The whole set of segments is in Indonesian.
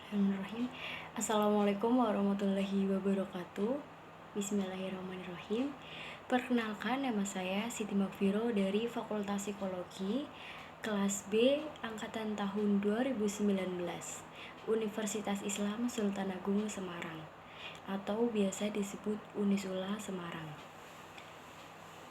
Bismillahirrahmanirrahim. Assalamualaikum warahmatullahi wabarakatuh. Bismillahirrahmanirrahim. Perkenalkan, nama saya Siti Magfiro dari Fakultas Psikologi kelas B angkatan tahun 2019 Universitas Islam Sultan Agung Semarang atau biasa disebut Unisula Semarang.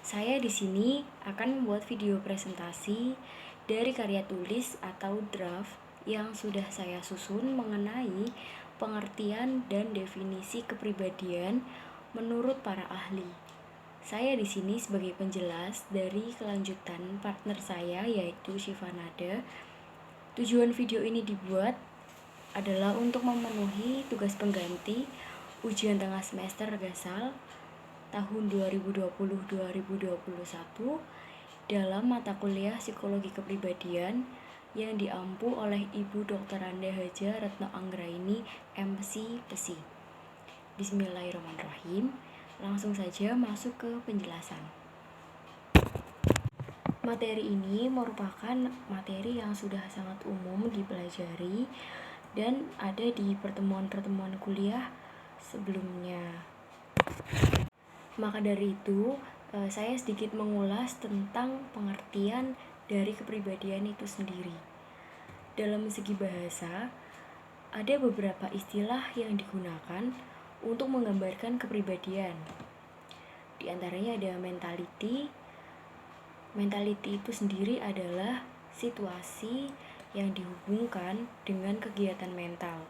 Saya di sini akan membuat video presentasi dari karya tulis atau draft yang sudah saya susun mengenai pengertian dan definisi kepribadian menurut para ahli. Saya di sini sebagai penjelas dari kelanjutan partner saya yaitu Syifa Nada. Tujuan video ini dibuat adalah untuk memenuhi tugas pengganti ujian tengah semester Gasal tahun 2020-2021 dalam mata kuliah Psikologi Kepribadian yang diampu oleh Ibu Dr. Anda Haja Retno Anggraini, MC PSI. Bismillahirrahmanirrahim. Langsung saja masuk ke penjelasan. Materi ini merupakan materi yang sudah sangat umum dipelajari dan ada di pertemuan-pertemuan kuliah sebelumnya. Maka dari itu, saya sedikit mengulas tentang pengertian dari kepribadian itu sendiri. Dalam segi bahasa, ada beberapa istilah yang digunakan untuk menggambarkan kepribadian. Di antaranya ada mentality. Mentality itu sendiri adalah situasi yang dihubungkan dengan kegiatan mental.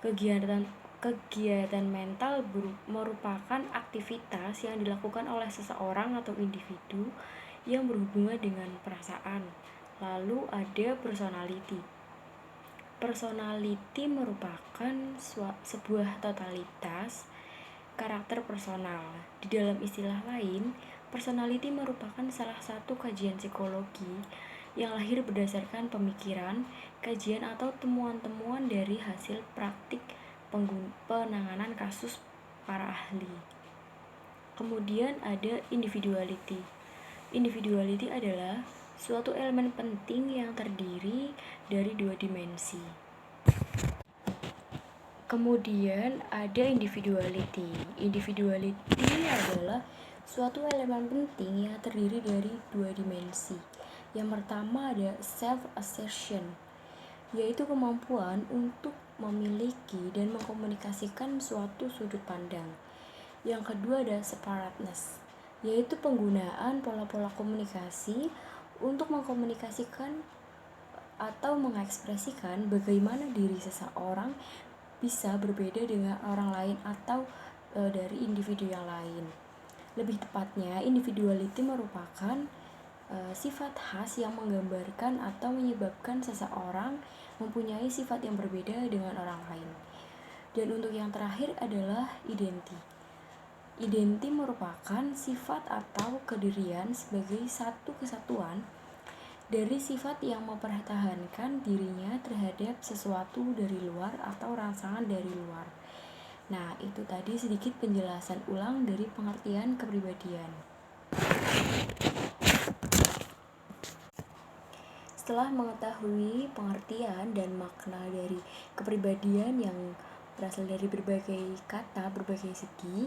Kegiatan mental merupakan aktivitas yang dilakukan oleh seseorang atau individu yang berhubungan dengan perasaan. Lalu ada personality. Personality merupakan sebuah totalitas karakter personal. Di dalam istilah lain, personality merupakan salah satu kajian psikologi yang lahir berdasarkan pemikiran, kajian atau temuan-temuan dari hasil praktik penanganan kasus para ahli. Kemudian ada individuality. Individuality adalah suatu elemen penting yang terdiri dari dua dimensi. Kemudian ada individuality. Individuality adalah suatu elemen penting yang terdiri dari dua dimensi. Yang pertama ada self-assertion, yaitu kemampuan untuk memiliki dan mengkomunikasikan suatu sudut pandang. Yang kedua ada separateness, yaitu penggunaan pola-pola komunikasi untuk mengkomunikasikan atau mengekspresikan bagaimana diri seseorang bisa berbeda dengan orang lain atau dari individu yang lain. Lebih tepatnya, individuality merupakan sifat khas yang menggambarkan atau menyebabkan seseorang mempunyai sifat yang berbeda dengan orang lain. Dan untuk yang terakhir adalah identity. Identity merupakan sifat atau kedirian sebagai satu kesatuan dari sifat yang mempertahankan dirinya terhadap sesuatu dari luar atau rangsangan dari luar. Nah, itu tadi sedikit penjelasan ulang dari pengertian kepribadian. Setelah mengetahui pengertian dan makna dari kepribadian yang berasal dari berbagai kata, berbagai segi,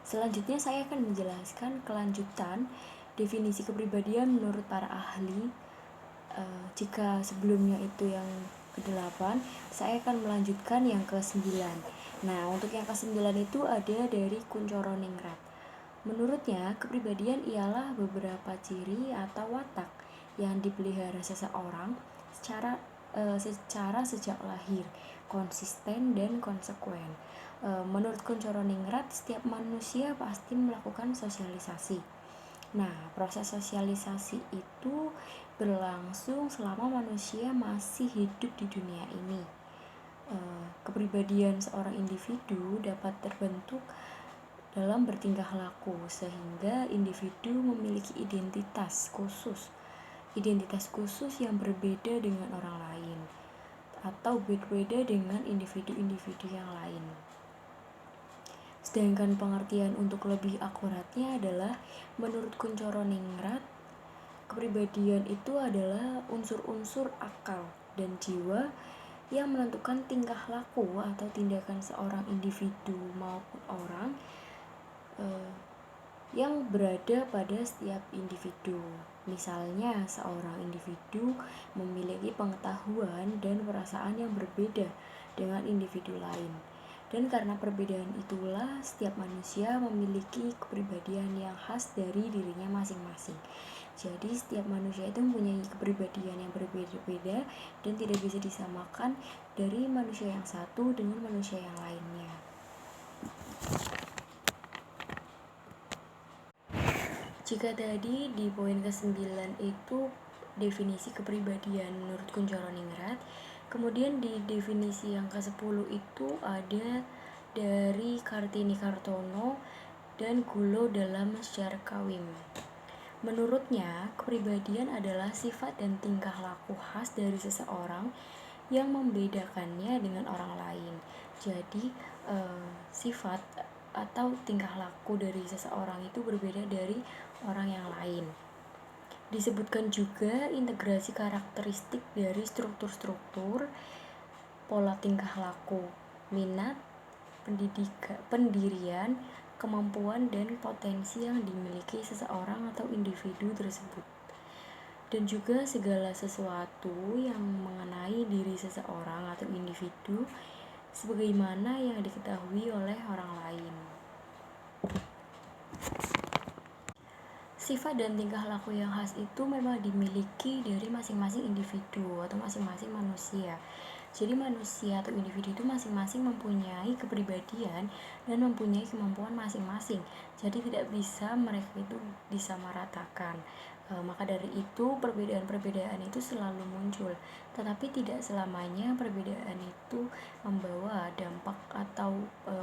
selanjutnya saya akan menjelaskan kelanjutan definisi kepribadian menurut para ahli. Jika sebelumnya itu yang ke-8, saya akan melanjutkan yang ke-9. Nah, untuk yang ke-9 itu ada dari Kunchoro-Ningrat. Menurutnya, kepribadian ialah beberapa ciri atau watak yang dipelihara seseorang secara sejak lahir, konsisten dan konsekuen. Menurut Kunchoro-Ningrat, setiap manusia pasti melakukan sosialisasi. Nah, proses sosialisasi itu berlangsung selama manusia masih hidup di dunia ini. Kepribadian seorang individu dapat terbentuk dalam bertingkah laku, sehingga individu memiliki identitas khusus yang berbeda dengan orang lain atau berbeda dengan individu-individu yang lain. Sedangkan pengertian untuk lebih akuratnya adalah menurut Kunchoro-Ningrat, kepribadian itu adalah unsur-unsur akal dan jiwa yang menentukan tingkah laku atau tindakan seorang individu maupun orang yang berada pada setiap individu. Misalnya, seorang individu memiliki pengetahuan dan perasaan yang berbeda dengan individu lain. Dan karena perbedaan itulah setiap manusia memiliki kepribadian yang khas dari dirinya masing-masing. Jadi setiap manusia itu mempunyai kepribadian yang berbeda-beda dan tidak bisa disamakan dari manusia yang satu dengan manusia yang lainnya. Jika tadi di poin ke-9 itu definisi kepribadian menurut Kunchoro-Ningrat, kemudian di definisi yang ke-10 itu ada dari Kartini Kartono dan Gulo dalam Sejarah Kawim. Menurutnya, kepribadian adalah sifat dan tingkah laku khas dari seseorang yang membedakannya dengan orang lain. Jadi, sifat atau tingkah laku dari seseorang itu berbeda dari orang yang lain. Disebutkan juga integrasi karakteristik dari struktur-struktur, pola tingkah laku, minat, pendirian, kemampuan, dan potensi yang dimiliki seseorang atau individu tersebut. Dan juga segala sesuatu yang mengenai diri seseorang atau individu sebagaimana yang diketahui oleh orang lain. Sifat dan tingkah laku yang khas itu memang dimiliki dari masing-masing individu atau masing-masing manusia. Jadi manusia atau individu itu masing-masing mempunyai kepribadian dan mempunyai kemampuan masing-masing. Jadi tidak bisa mereka itu disamaratakan. Maka dari itu perbedaan-perbedaan itu selalu muncul, tetapi tidak selamanya perbedaan itu membawa dampak atau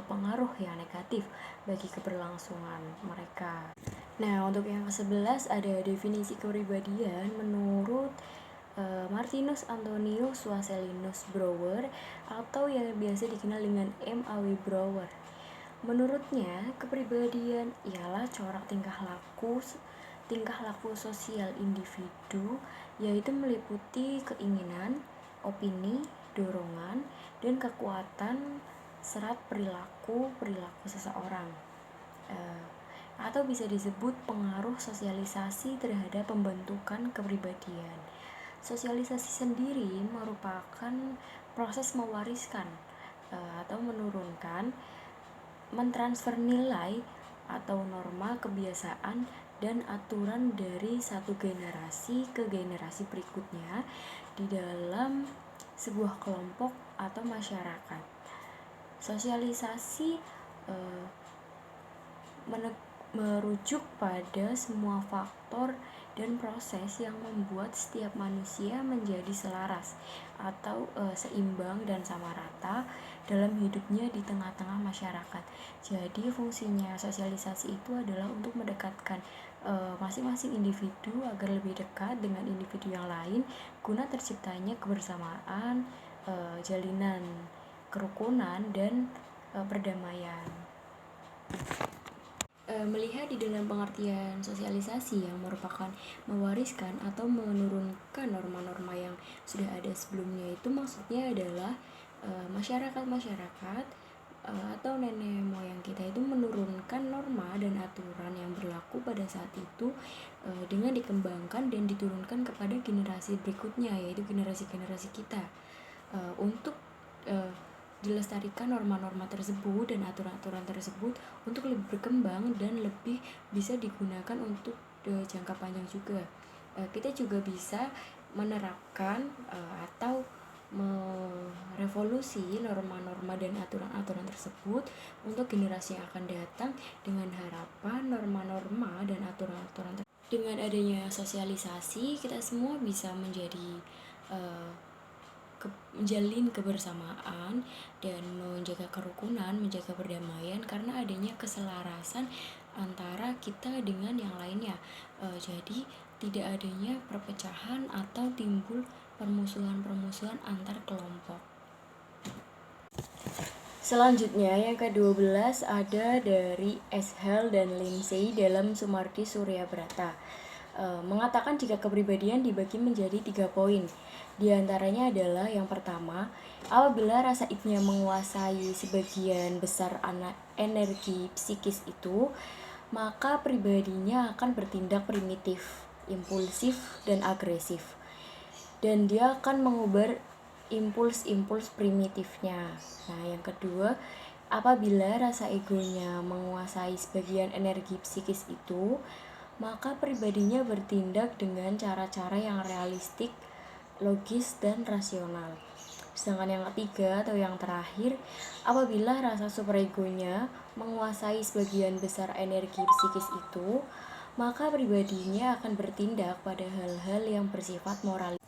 pengaruh yang negatif bagi keberlangsungan mereka. Nah, untuk yang ke-11 ada definisi kepribadian menurut Martinus Antonius Suasellinus Brouwer atau yang biasa dikenal dengan M.A.W. Brouwer. Menurutnya, kepribadian ialah corak tingkah laku sosial individu, yaitu meliputi keinginan, opini, dorongan, dan kekuatan serat perilaku seseorang. Atau bisa disebut pengaruh sosialisasi terhadap pembentukan kepribadian. Sosialisasi sendiri merupakan proses mewariskan atau menurunkan, mentransfer nilai atau norma kebiasaan dan aturan dari satu generasi ke generasi berikutnya di dalam sebuah kelompok atau masyarakat. Sosialisasi merujuk pada semua faktor dan proses yang membuat setiap manusia menjadi selaras atau seimbang dan sama rata dalam hidupnya di tengah-tengah masyarakat. Jadi fungsinya sosialisasi itu adalah untuk mendekatkan masing-masing individu agar lebih dekat dengan individu yang lain guna terciptanya kebersamaan, jalinan kerukunan, dan perdamaian. Melihat di dalam pengertian sosialisasi yang merupakan mewariskan atau menurunkan norma-norma yang sudah ada sebelumnya, itu maksudnya adalah masyarakat atau nenek moyang kita itu menurunkan norma dan aturan yang berlaku pada saat itu dengan dikembangkan dan diturunkan kepada generasi berikutnya, yaitu generasi-generasi kita, untuk dilestarikan norma-norma tersebut dan aturan-aturan tersebut untuk lebih berkembang dan lebih bisa digunakan untuk jangka panjang juga. Kita juga bisa menerapkan atau merevolusi norma-norma dan aturan-aturan tersebut untuk generasi yang akan datang dengan harapan norma-norma dan aturan-aturan dengan adanya sosialisasi kita semua bisa menjadi menjalin kebersamaan dan menjaga kerukunan, menjaga perdamaian karena adanya keselarasan antara kita dengan yang lainnya. Jadi tidak adanya perpecahan atau timbul permusuhan-permusuhan antar kelompok. Selanjutnya yang ke-12 ada dari Eshel dan Lindsay dalam Sumardi Surya Brata. mengatakan jika kepribadian dibagi menjadi 3 poin. Di antaranya adalah yang pertama, apabila rasa ingnya menguasai sebagian besar energi psikis itu, maka pribadinya akan bertindak primitif, impulsif, dan agresif. Dan dia akan mengubar impuls-impuls primitifnya. Nah, yang kedua, apabila rasa egonya menguasai sebagian energi psikis itu, maka pribadinya bertindak dengan cara-cara yang realistik, logis, dan rasional. Sedangkan yang ketiga atau yang terakhir, apabila rasa superegonya menguasai sebagian besar energi psikis itu, maka pribadinya akan bertindak pada hal-hal yang bersifat moral.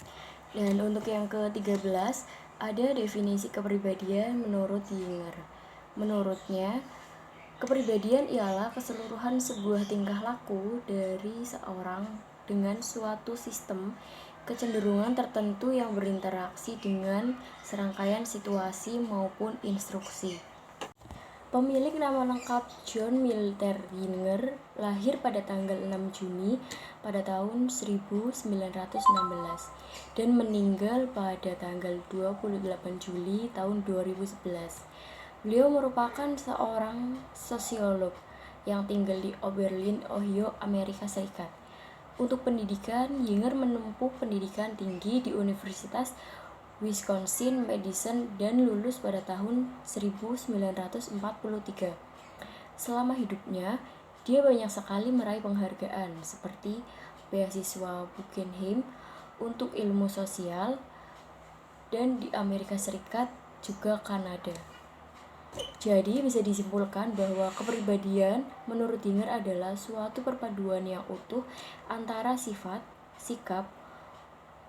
Dan untuk yang ke-13, ada definisi kepribadian menurut Jünger. Menurutnya, kepribadian ialah keseluruhan sebuah tingkah laku dari seorang dengan suatu sistem kecenderungan tertentu yang berinteraksi dengan serangkaian situasi maupun instruksi. Pemilik nama lengkap John Milner Jünger lahir pada tanggal 6 Juni pada tahun 1916 dan meninggal pada tanggal 28 Juli tahun 2011. Beliau merupakan seorang sosiolog yang tinggal di Oberlin, Ohio, Amerika Serikat. Untuk pendidikan, Jünger menempuh pendidikan tinggi di Universitas Wisconsin-Madison dan lulus pada tahun 1943. Selama hidupnya, dia banyak sekali meraih penghargaan seperti beasiswa Guggenheim untuk ilmu sosial dan di Amerika Serikat juga Kanada. Jadi bisa disimpulkan bahwa kepribadian menurut Jünger adalah suatu perpaduan yang utuh antara sifat, sikap,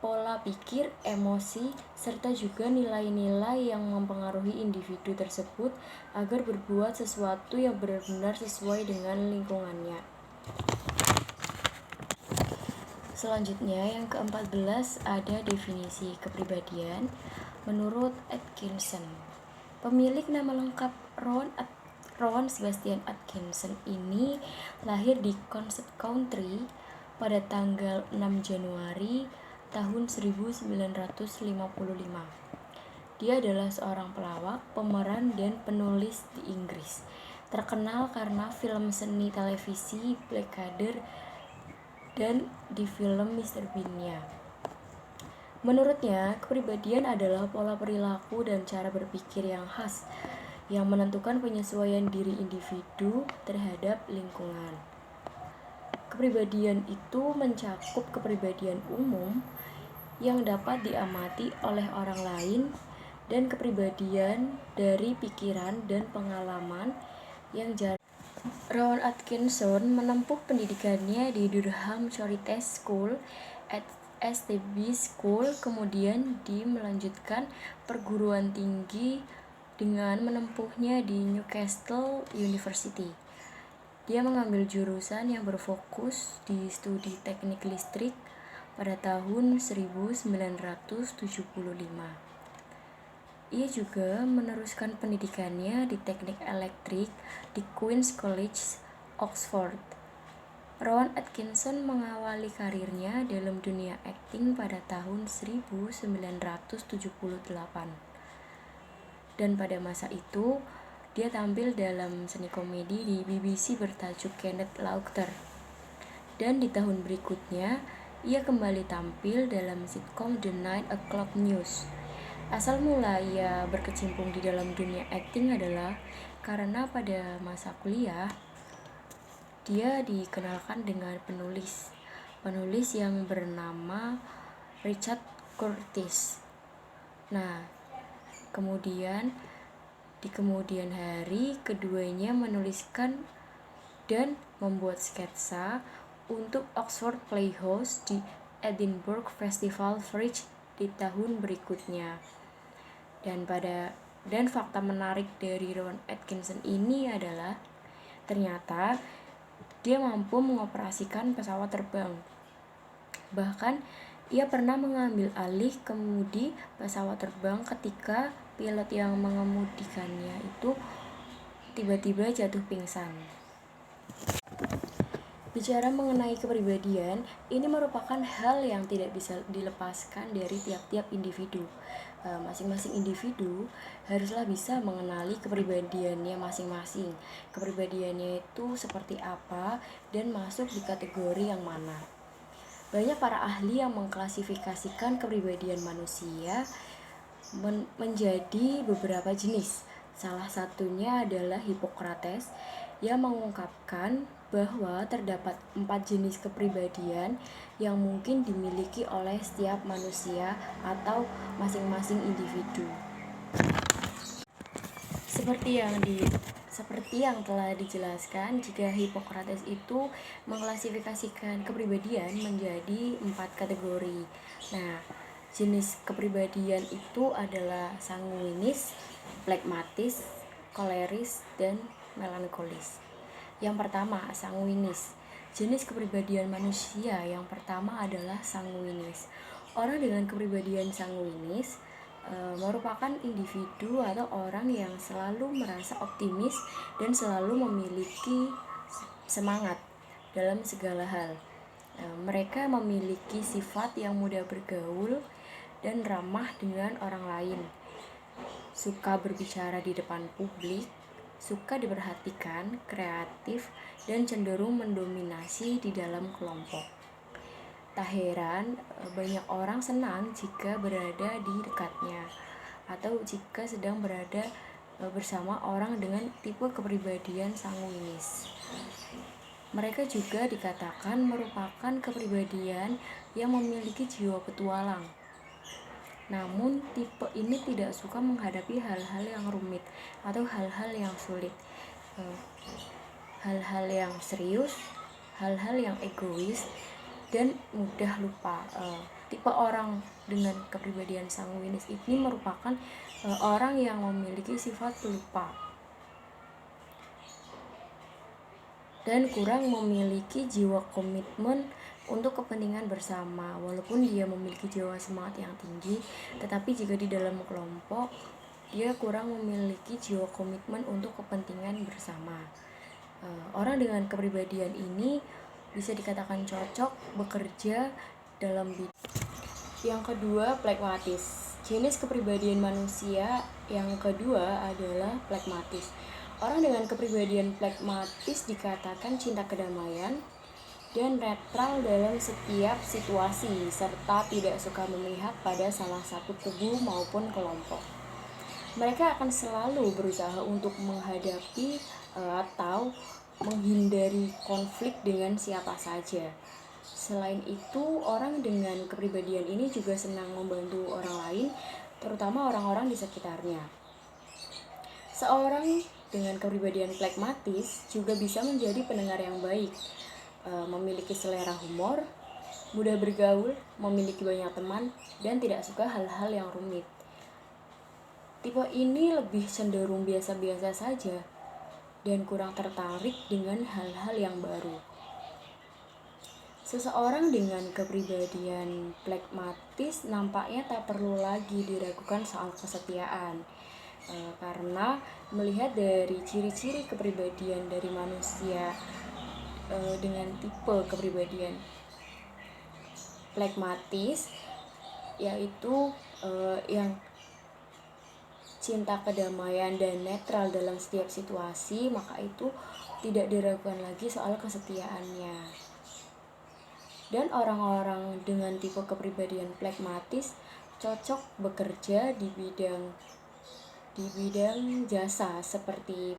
pola pikir, emosi, serta juga nilai-nilai yang mempengaruhi individu tersebut agar berbuat sesuatu yang benar-benar sesuai dengan lingkungannya. Selanjutnya yang ke-14 ada definisi kepribadian menurut Atkinson. Pemilik nama lengkap Rowan Sebastian Atkinson ini lahir di Connecticut Country pada tanggal 6 Januari tahun 1955. Dia adalah seorang pelawak, pemeran, dan penulis di Inggris. Terkenal karena film seni televisi Blackadder dan di film Mr. Bean-nya. Menurutnya, kepribadian adalah pola perilaku dan cara berpikir yang khas yang menentukan penyesuaian diri individu terhadap lingkungan. Kepribadian itu mencakup kepribadian umum yang dapat diamati oleh orang lain dan kepribadian dari pikiran dan pengalaman yang jarang. Rowan Atkinson menempuh pendidikannya di Durham Charity School at STB School, kemudian melanjutkan perguruan tinggi dengan menempuhnya di Newcastle University. Dia mengambil jurusan yang berfokus di studi teknik listrik pada tahun 1975. Ia juga meneruskan pendidikannya di teknik elektrik di Queen's College, Oxford. Rowan Atkinson mengawali karirnya dalam dunia akting pada tahun 1978. Dan pada masa itu, dia tampil dalam seni komedi di BBC bertajuk Kenneth Laughter. Dan di tahun berikutnya, ia kembali tampil dalam sitkom The 9 O'Clock News. Asal mula ia berkecimpung di dalam dunia akting adalah karena pada masa kuliah, dia dikenalkan dengan penulis yang bernama Richard Curtis. Nah, kemudian di kemudian hari keduanya menuliskan dan membuat sketsa untuk Oxford Playhouse di Edinburgh Festival Fringe di tahun berikutnya. Dan fakta menarik dari Rowan Atkinson ini adalah ternyata dia mampu mengoperasikan pesawat terbang. Bahkan, ia pernah mengambil alih kemudi pesawat terbang ketika pilot yang mengemudikannya itu tiba-tiba jatuh pingsan. Bicara mengenai kepribadian, ini merupakan hal yang tidak bisa dilepaskan dari tiap-tiap individu. Masing-masing individu haruslah bisa mengenali kepribadiannya masing-masing. Kepribadiannya itu seperti apa dan masuk di kategori yang mana. Banyak para ahli yang mengklasifikasikan kepribadian manusia menjadi beberapa jenis. Salah satunya adalah Hippocrates yang mengungkapkan bahwa terdapat 4 jenis kepribadian yang mungkin dimiliki oleh setiap manusia atau masing-masing individu. Seperti yang telah dijelaskan, jika Hippocrates itu mengklasifikasikan kepribadian menjadi 4 kategori. Nah, jenis kepribadian itu adalah sanguinis, phlegmatis, koleris, dan melankolis. Yang pertama, sanguinis. Jenis kepribadian manusia yang pertama adalah sanguinis. Orang dengan kepribadian sanguinis merupakan individu atau orang yang selalu merasa optimis dan selalu memiliki semangat dalam segala hal. Mereka memiliki sifat yang mudah bergaul dan ramah dengan orang lain, suka berbicara di depan publik, suka diperhatikan, kreatif, dan cenderung mendominasi di dalam kelompok. Tak heran, banyak orang senang jika berada di dekatnya atau jika sedang berada bersama orang dengan tipe kepribadian sanguinis. Mereka juga dikatakan merupakan kepribadian yang memiliki jiwa petualang. Namun, tipe ini tidak suka menghadapi hal-hal yang rumit atau hal-hal yang sulit, hal-hal yang serius, hal-hal yang egois, dan mudah lupa. Tipe orang dengan kepribadian sanguinis ini merupakan orang yang memiliki sifat pelupa dan kurang memiliki jiwa komitmen untuk kepentingan bersama. Walaupun dia memiliki jiwa semangat yang tinggi, tetapi jika di dalam kelompok dia kurang memiliki jiwa komitmen untuk kepentingan bersama. Orang dengan kepribadian ini bisa dikatakan cocok bekerja dalam bidang. Yang kedua, phlegmatis. Jenis kepribadian manusia yang kedua adalah phlegmatis. Orang dengan kepribadian phlegmatis dikatakan cinta kedamaian dan netral dalam setiap situasi, serta tidak suka memihak pada salah satu kubu maupun kelompok. Mereka akan selalu berusaha untuk menghadapi atau menghindari konflik dengan siapa saja. Selain itu, orang dengan kepribadian ini juga senang membantu orang lain, terutama orang-orang di sekitarnya. Seorang dengan kepribadian phlegmatis juga bisa menjadi pendengar yang baik, memiliki selera humor, mudah bergaul, memiliki banyak teman, dan tidak suka hal-hal yang rumit. Tipe ini lebih cenderung biasa-biasa saja dan kurang tertarik dengan hal-hal yang baru. Seseorang dengan kepribadian phlegmatis nampaknya tak perlu lagi diragukan soal kesetiaan, karena melihat dari ciri-ciri kepribadian dari manusia dengan tipe kepribadian phlegmatis, yaitu yang cinta kedamaian dan netral dalam setiap situasi, maka itu tidak diragukan lagi soal kesetiaannya. Dan orang-orang dengan tipe kepribadian phlegmatis cocok bekerja di bidang jasa seperti.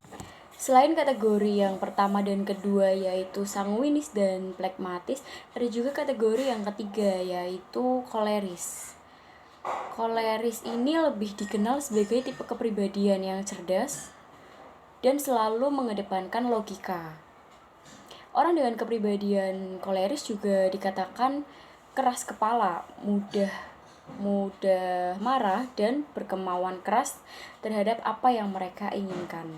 Selain kategori yang pertama dan kedua yaitu sanguinis dan phlegmatis, ada juga kategori yang ketiga yaitu koleris. Koleris ini lebih dikenal sebagai tipe kepribadian yang cerdas dan selalu mengedepankan logika. Orang dengan kepribadian koleris juga dikatakan keras kepala, mudah marah, dan berkemauan keras terhadap apa yang mereka inginkan.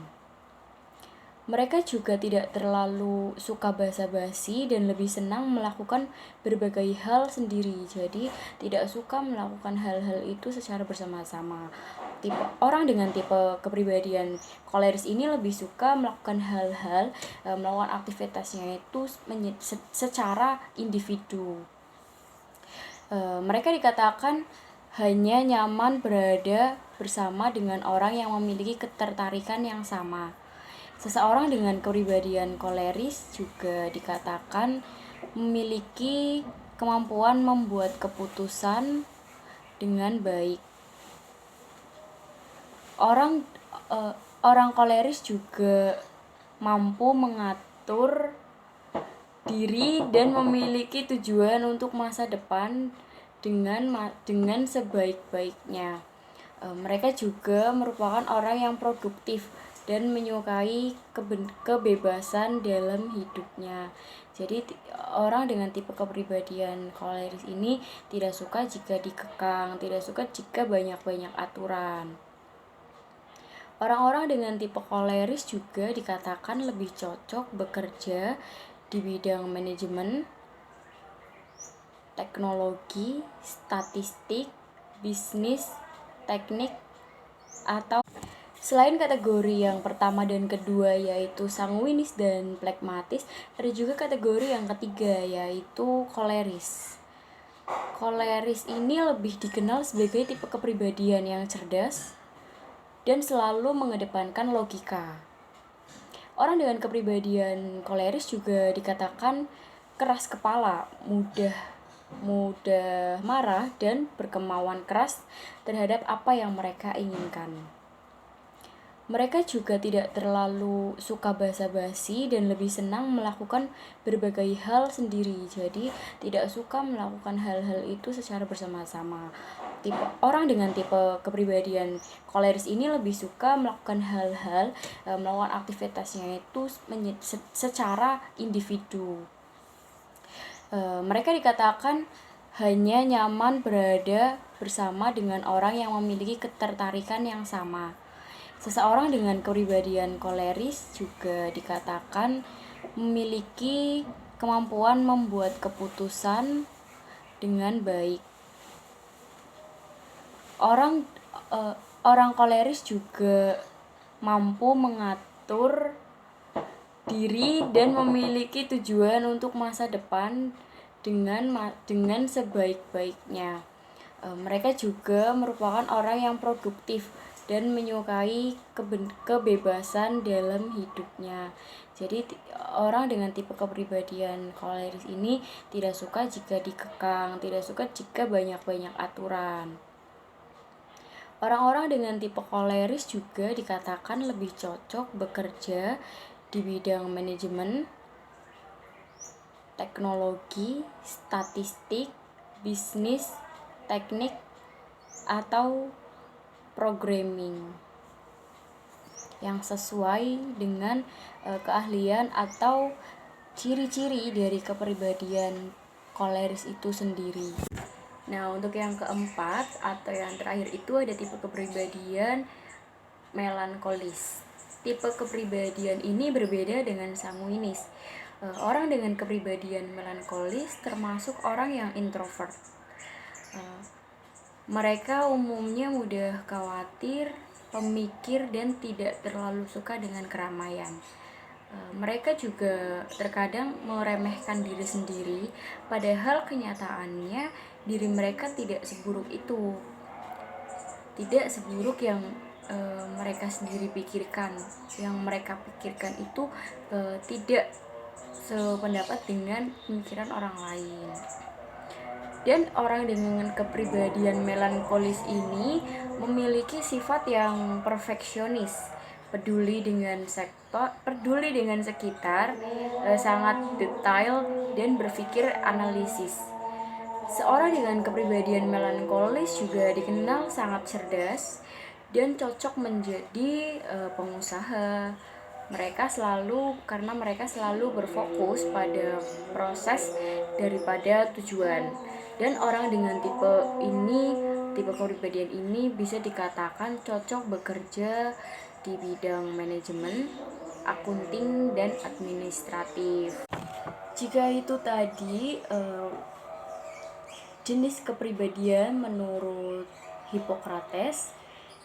Mereka juga tidak terlalu suka basa-basi dan lebih senang melakukan berbagai hal sendiri. Jadi, tidak suka melakukan hal-hal itu secara bersama-sama. Orang dengan tipe kepribadian koleris ini lebih suka melakukan hal-hal, melakukan aktivitasnya itu secara individu. Mereka dikatakan hanya nyaman berada bersama dengan orang yang memiliki ketertarikan yang sama. Seseorang dengan kepribadian koleris juga dikatakan memiliki kemampuan membuat keputusan dengan baik. Orang koleris juga mampu mengatur diri dan memiliki tujuan untuk masa depan dengan sebaik-baiknya. Mereka juga merupakan orang yang produktif dan menyukai kebebasan dalam hidupnya. Jadi orang dengan tipe kepribadian koleris ini tidak suka jika dikekang, tidak suka jika banyak-banyak aturan. Orang-orang dengan tipe koleris juga dikatakan lebih cocok bekerja di bidang manajemen, teknologi, statistik, bisnis, teknik, atau selain kategori yang pertama dan kedua yaitu sanguinis dan pragmatis, ada juga kategori yang ketiga yaitu koleris. Koleris ini lebih dikenal sebagai tipe kepribadian yang cerdas dan selalu mengedepankan logika. Orang dengan kepribadian koleris juga dikatakan keras kepala, mudah marah, dan berkemauan keras terhadap apa yang mereka inginkan. Mereka juga tidak terlalu suka basa-basi dan lebih senang melakukan berbagai hal sendiri. Jadi, tidak suka melakukan hal-hal itu secara bersama-sama. Orang dengan tipe kepribadian koleris ini lebih suka melakukan hal-hal, melakukan aktivitasnya itu secara individu. Mereka dikatakan hanya nyaman berada bersama dengan orang yang memiliki ketertarikan yang sama. Seseorang dengan kepribadian koleris juga dikatakan memiliki kemampuan membuat keputusan dengan baik. Orang koleris juga mampu mengatur diri dan memiliki tujuan untuk masa depan dengan sebaik-baiknya. Mereka juga merupakan orang yang produktif dan menyukai kebebasan dalam hidupnya. Jadi orang dengan tipe kepribadian koleris ini tidak suka jika dikekang, tidak suka jika banyak-banyak aturan. Orang-orang dengan tipe koleris juga dikatakan lebih cocok bekerja di bidang manajemen, teknologi, statistik, bisnis, teknik, atau programming yang sesuai dengan keahlian atau ciri-ciri dari kepribadian koleris itu sendiri. Nah, untuk yang keempat atau yang terakhir itu ada tipe kepribadian melankolis. Tipe kepribadian ini berbeda dengan sanguinis. Orang dengan kepribadian melankolis termasuk orang yang introvert. Mereka umumnya mudah khawatir, pemikir, dan tidak terlalu suka dengan keramaian. Mereka juga terkadang meremehkan diri sendiri, padahal kenyataannya diri mereka tidak seburuk itu. Tidak seburuk yang mereka sendiri pikirkan. Yang mereka pikirkan itu tidak sependapat dengan pemikiran orang lain. Dan orang dengan kepribadian melankolis ini memiliki sifat yang perfeksionis, peduli dengan sekitar, sangat detail dan berpikir analisis. Seorang dengan kepribadian melankolis juga dikenal sangat cerdas dan cocok menjadi pengusaha. Karena mereka selalu berfokus pada proses daripada tujuan. Dan orang dengan tipe kepribadian ini bisa dikatakan cocok bekerja di bidang manajemen, akunting, dan administratif. Jika itu tadi jenis kepribadian menurut Hippocrates,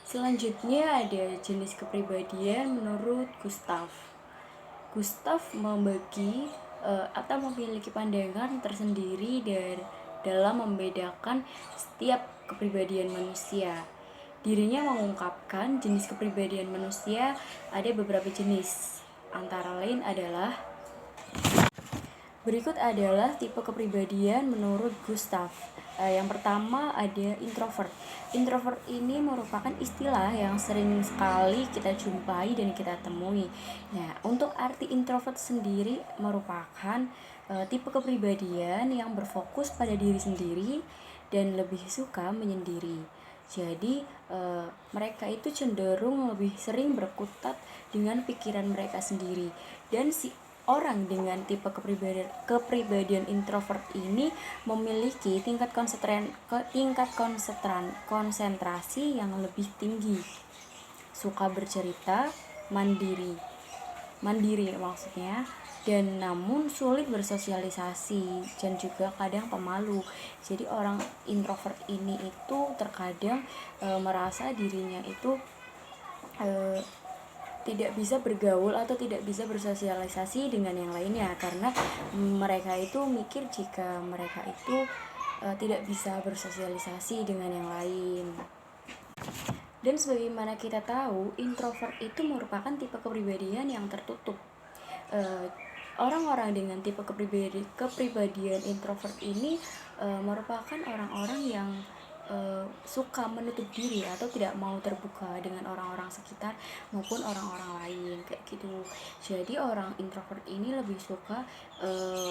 selanjutnya ada jenis kepribadian menurut Gustav. Gustav membagi atau memiliki pandangan tersendiri dalam membedakan setiap kepribadian manusia. Dirinya mengungkapkan jenis kepribadian manusia ada beberapa jenis, antara lain adalah berikut adalah tipe kepribadian menurut Gustav. Yang pertama ada introvert. Introvert ini merupakan istilah yang sering sekali kita jumpai dan kita temui. Nah, untuk arti introvert sendiri merupakan tipe kepribadian yang berfokus pada diri sendiri dan lebih suka menyendiri. Jadi mereka itu cenderung lebih sering berkutat dengan pikiran mereka sendiri. Dan si orang dengan tipe kepribadian introvert ini memiliki tingkat konsentrasi yang lebih tinggi, suka bercerita, mandiri maksudnya, dan namun sulit bersosialisasi dan juga kadang pemalu. Jadi orang introvert ini itu terkadang merasa dirinya itu tidak bisa bergaul atau tidak bisa bersosialisasi dengan yang lainnya, karena mereka itu mikir jika mereka itu tidak bisa bersosialisasi dengan yang lain. Dan sebagaimana kita tahu, introvert itu merupakan tipe kepribadian yang tertutup. Orang-orang dengan tipe kepribadian introvert ini merupakan orang-orang yang suka menutup diri atau tidak mau terbuka dengan orang-orang sekitar maupun orang-orang lain, kayak gitu. Jadi orang introvert ini lebih suka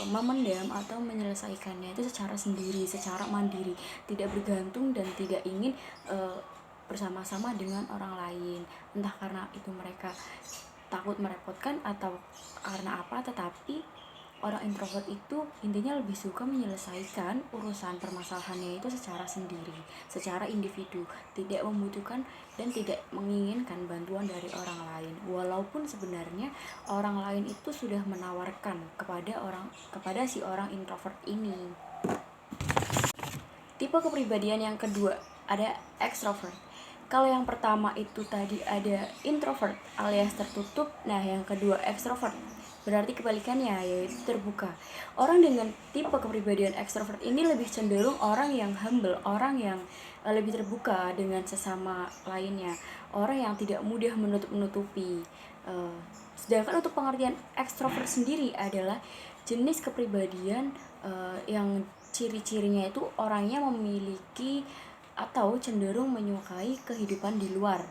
memendam atau menyelesaikannya itu secara sendiri, secara mandiri, tidak bergantung dan tidak ingin bersama-sama dengan orang lain, entah karena itu mereka takut merepotkan atau karena apa, tetapi orang introvert itu intinya lebih suka menyelesaikan urusan permasalahannya itu secara sendiri, secara individu, tidak membutuhkan dan tidak menginginkan bantuan dari orang lain, walaupun sebenarnya orang lain itu sudah menawarkan kepada si orang introvert ini. Tipe kepribadian yang kedua ada extrovert. Kalau yang pertama itu tadi ada introvert alias tertutup, nah yang kedua extrovert berarti kebalikannya, yaitu terbuka. Orang dengan tipe kepribadian extrovert ini lebih cenderung orang yang humble, orang yang lebih terbuka dengan sesama lainnya, orang yang tidak mudah menutup-nutupi. Sedangkan untuk pengertian extrovert sendiri adalah jenis kepribadian yang ciri-cirinya itu orangnya memiliki atau cenderung menyukai kehidupan di luar.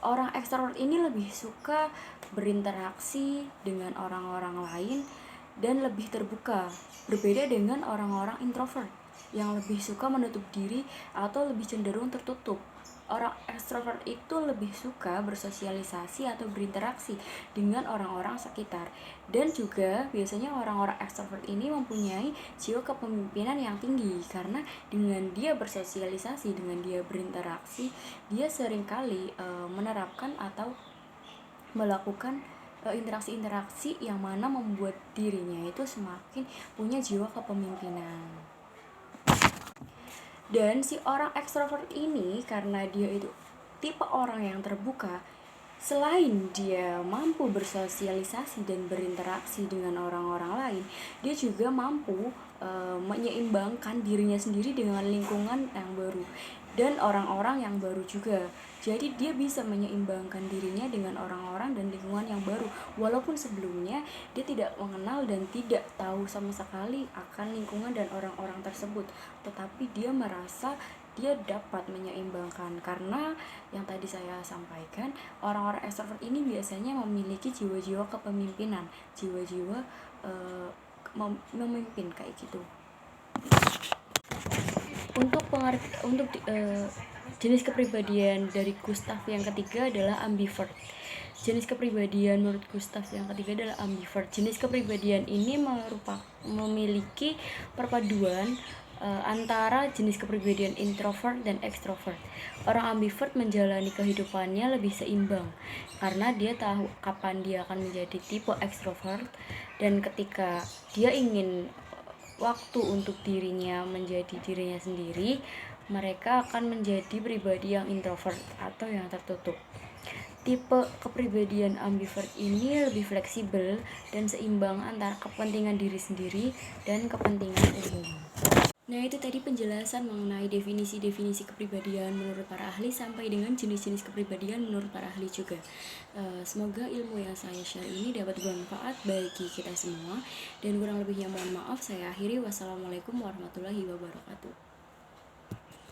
Orang ekstrovert ini lebih suka berinteraksi dengan orang-orang lain dan lebih terbuka, berbeda dengan orang-orang introvert yang lebih suka menutup diri atau lebih cenderung tertutup. Orang ekstrovert itu lebih suka bersosialisasi atau berinteraksi dengan orang-orang sekitar. Dan juga biasanya orang-orang ekstrovert ini mempunyai jiwa kepemimpinan yang tinggi, karena dengan dia bersosialisasi, dengan dia berinteraksi, dia seringkali menerapkan atau melakukan interaksi-interaksi yang mana membuat dirinya itu semakin punya jiwa kepemimpinan. Dan si orang ekstrovert ini karena dia itu tipe orang yang terbuka, selain dia mampu bersosialisasi dan berinteraksi dengan orang-orang lain, dia juga mampu menyeimbangkan dirinya sendiri dengan lingkungan yang baru dan orang-orang yang baru juga. Jadi dia bisa menyeimbangkan dirinya dengan orang-orang dan lingkungan yang baru, walaupun sebelumnya dia tidak mengenal dan tidak tahu sama sekali akan lingkungan dan orang-orang tersebut, tetapi dia merasa dia dapat menyeimbangkan, karena yang tadi saya sampaikan, orang-orang extrovert ini biasanya memiliki jiwa-jiwa kepemimpinan, jiwa-jiwa memimpin kayak gitu. Untuk jenis kepribadian dari Gustav yang ketiga adalah ambivert. Jenis kepribadian menurut Gustav yang ketiga adalah ambivert. Jenis kepribadian ini memiliki perpaduan antara jenis kepribadian introvert dan extrovert. Orang ambivert menjalani kehidupannya lebih seimbang karena dia tahu kapan dia akan menjadi tipe extrovert, dan ketika dia ingin waktu untuk dirinya menjadi dirinya sendiri, mereka akan menjadi pribadi yang introvert atau yang tertutup. Tipe kepribadian ambivert ini lebih fleksibel dan seimbang antara kepentingan diri sendiri dan kepentingan umum. Nah, itu tadi penjelasan mengenai definisi-definisi kepribadian menurut para ahli sampai dengan jenis-jenis kepribadian menurut para ahli juga. Semoga ilmu yang saya share ini dapat bermanfaat bagi kita semua, dan kurang lebihnya mohon maaf. Saya akhiri. Wassalamualaikum warahmatullahi wabarakatuh.